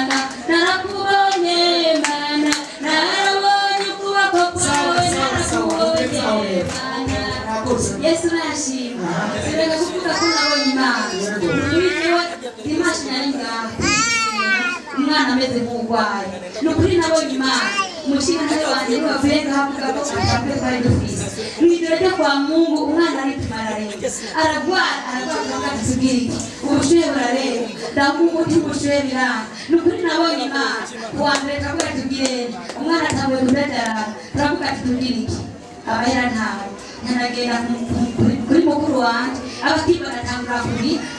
mana narakubonye mana narabonye ukuboko kwawe narakubonye mana Yesu nashima sirega kuvuga ko nabonye imana nibijewe dimashi naringa umwana ameze nk'urwaye nukuri nabonye imana umushinga nawe wanjye wavuyenga havuga ko atambe twari dufise mw'ijoro ryo kwa Mungu umwana aritumararenge aragwara atubwira iki ubushuhe burarenga ndavuga umutima ubushuhe biranga nukuri nabonye imana kuwa mbere turavuga tubwirene umwana atanguye kudadarara turavuga ati tubwira iki abahera ntawe ntanagenda kuri mukuru wanje abatimba agatangura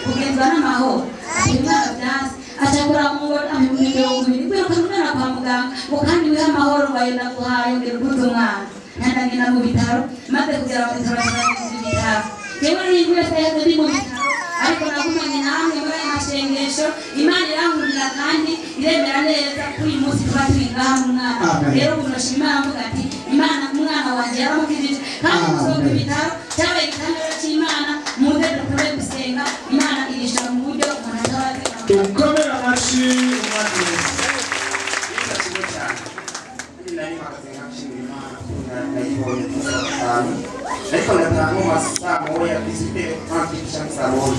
kugenzwa n'amahoro ati umwana vyasi achakura Mungu amemwibiri kwiruka umwana kwa muganga ngo kandi wiha amahoro bayenda guhaye ngero gutu mwana nandangina mu bitaro maze kugera mu bitaro y'ibitaro yewe n'ingwe yose ndi mu bitaro ariko nagumanye namwe muri amashengesho Imana irangurira kandi iremera neza kuri munsi tuba twingaha mu mwana rero unoshima avuga ati Imana umwana wanje yaramukirije kandi musohoka ibitaro cyabaye igitambaro cy'Imana muze dukure gusenga Imana irisha mu buryo umuntu atabaze Tukomera amashi umwami ariko natanga amasaha moya bisite kwandikisha salon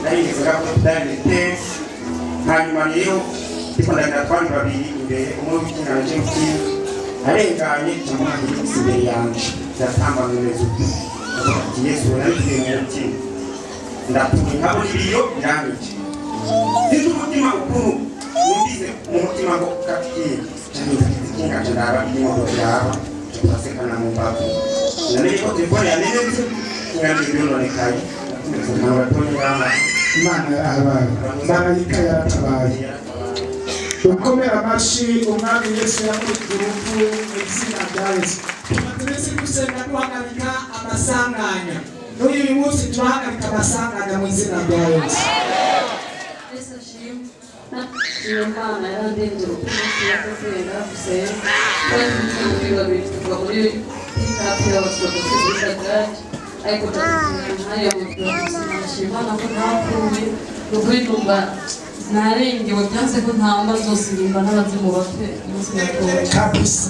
nayizera ko dalite hanyuma rero ariko ndagatwara babiri imbere umwe w'ikina cy'imfi arenganye cyangwa imbere yanje zatamba neza ati Yesu yarabwiye ati ndapfuye nkabo iriyo irangije Itu umutima ukuru wumvise mu mutima ngo katiye cyane ikinga cyaraba irimo yaba tubasekana mu mbavu nane ko telefone yanenze ngandi byononekaye Imana yarahabaye marayika yaratabaye ukomera amashi umwami Yesu yakurikiye urupfu mu izina rya Yesu tumaze gusenga duhagarika amasanganya n'uyu munsi turahagarika amasanganya mu izina rya Yesu Imana yarandengera ukuntu yakokwera gusenga kandi biba muri hafi y'abasohozi b'Isagati ariko nkaya mu Imana ko ntapfuye ukuri numva narengewe byanze ko ntamba zose nimba n'abazimu bapfe umunsi natoye kabisa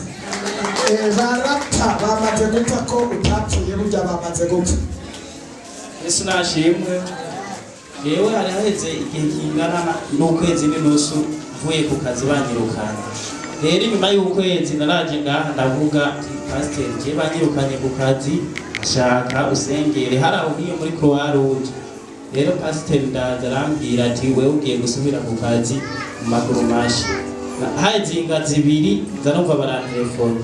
barapfa bamaze gupfa ko utapfuye burya bamaze gupfa Yesu nashimwe yewe hari haheze igihe kingana n'ukwezi n'inusu mvuye ku kazi banyirukanye rero inyuma y'ukwezi naraje ngaha ndavuga pasiteri je banyirukanye ku kazi ashaka usengere hari aho ngiye muri Croix Rouge rero pasiteri ndaza arambwira ati wewe ugiye gusubira ku kazi mu maguru mashi haheze ingazi ibiri zanumva barantelefone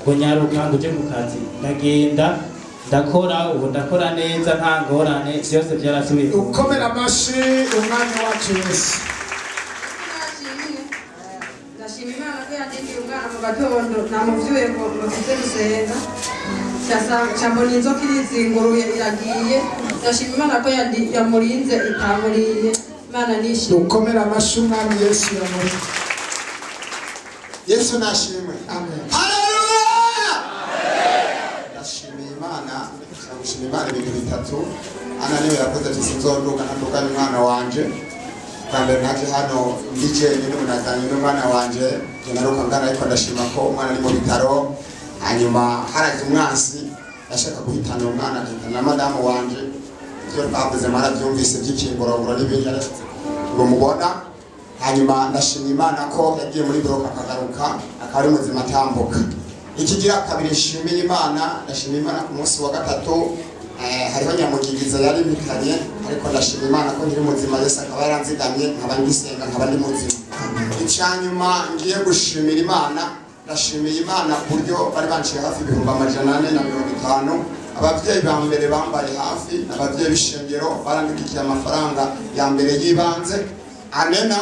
ngo nyaruka ngo uje ku kazi ndagenda ndakora ubu ndakora neza nta ngorane byose byarasubiye ukomera amashi umwanya wacu Yesu ndashima Imana ko yandindiye umwana mu gatondo namuvyuye ngo mufite gusenga cyambona inzoka irizinguruye iragiye ndashima Imana ko yamurinze itamuriye Imana nishimye ukomera amashi umwami Yesu yamurinze Yesu nashimwe amen Imana ibintu bitatu ana niwe yakoze ati sinzonduka nandukanye umwana wanje kandi naje hano ndije n'umunazanye n'umwana wanje naruka ngana ariko ndashima ko umwana ari mu bitaro hanyuma haraje umwansi yashaka guhitana umwana na madamu wanje byo bavuze mara byumvise by'ikingorongoro n'ibindi ngo mubona hanyuma ndashima Imana ko yagiye muri bloka akagaruka akari muzima tambuka ikigira kabiri nshimiye Imana ndashima Imana ku munsi wa gatatu hariho nyamugigiza yari mikanye ariko ndashima Imana ko nkiri muzima Yesu akaba yaranzigamye nkaba ngisenga nkaba ndi muzima icyanyuma ngiye gushimira Imana ndashimiye Imana buryo bari banciye hafi 450 abavyeyi ba mbere bambaye hafi abavyeyi b'ishengero barandikiye amafaranga ya mbere yibanze amena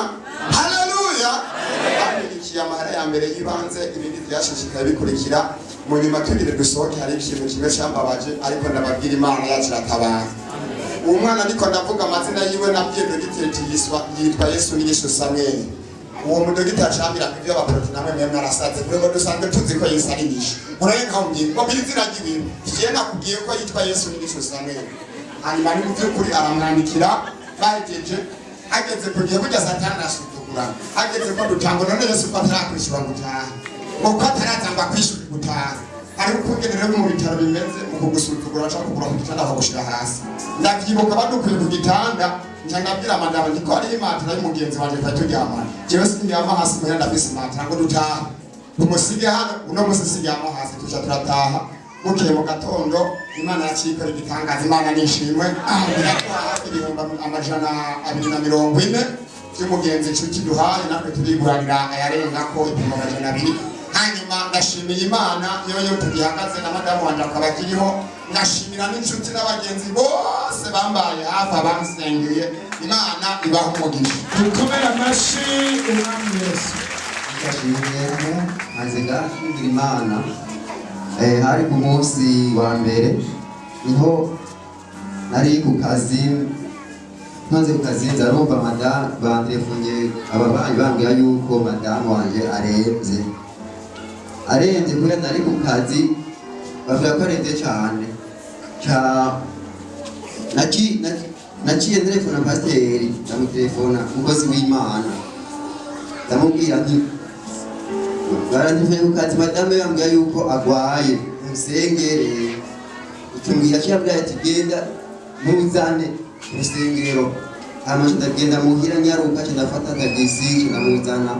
haleluya barandikiye amahera ya mbere yibanze ibindi byashishikaye bikurikira mu nyuma tugire dusohoke hari ikintu kimwe cyambabaje ariko ndababwira Imana yacu iratabara uwo mwana ariko ndavuga amazina yiwe nabwiye dogiteri yitwa Yesu ni Yesu Samuel uwo mudogiteri acambira ibyo abaproti namwe mwemwe arasaze kuko dusanzwe tuzi ko Yesu ari Yesu murayenka umbyimba ngo bizira giwe igihe nakubwiye ko yitwa Yesu ni Yesu Samuel hanyuma ni by'ukuri aramwandikira bahejeje ageze kugiye kujya Satani asuzugura kwishyura hageze ko dutanga none Yesu ko atarakwishyura gutaha ngo ko ataraza ngo akwishyure gutaha hari ukugenera mu bitaro bimeze mu kugusuzugura cyangwa kugura ku gitanda bagushira hasi ndavyibuka badukuye ku gitanda nabwira amadaba ndiko ari imatira y'umugenzi wanje fa turyama jewe sindyama hasi mu yanda bisi matira ngo dutaha tumusige hano uno musi sindyama hasi tuja turataha bukeye mu gatondo Imana yakikora igitangaza Imana nishimwe ibihumbi 240 by'umugenzi inshuti duhaye natwe turiguranira ayarenga ko 200 hanyuma ndashimiye Imana yoyo tugihagaze na madamu wanje akabakiriho ndashimira n'inshuti n'abagenzi bose bambaye hafi abansengeye Imana ibaho umugisha dukomere amashi umwami Yesu ndashimiye azega kugira Imana hari ku munsi wa mbere niho nari ku kazi ntanze ku kazi ndarumva madamu bantelefone ababanyi bambwira yuko madamu wanje arembye kubera nari ku kazi bavuga ko arembye cyane naciye telefona pasiteri ndamutelefona umukozi w'Imana ndamubwira nti barandivuye ku kazi madamu yambwira yuko agwaye umusengere utumbwira cyabwira ati genda muzane urusengero hama ndagenda muhira nyaruka ndafata tagisi ndamuzana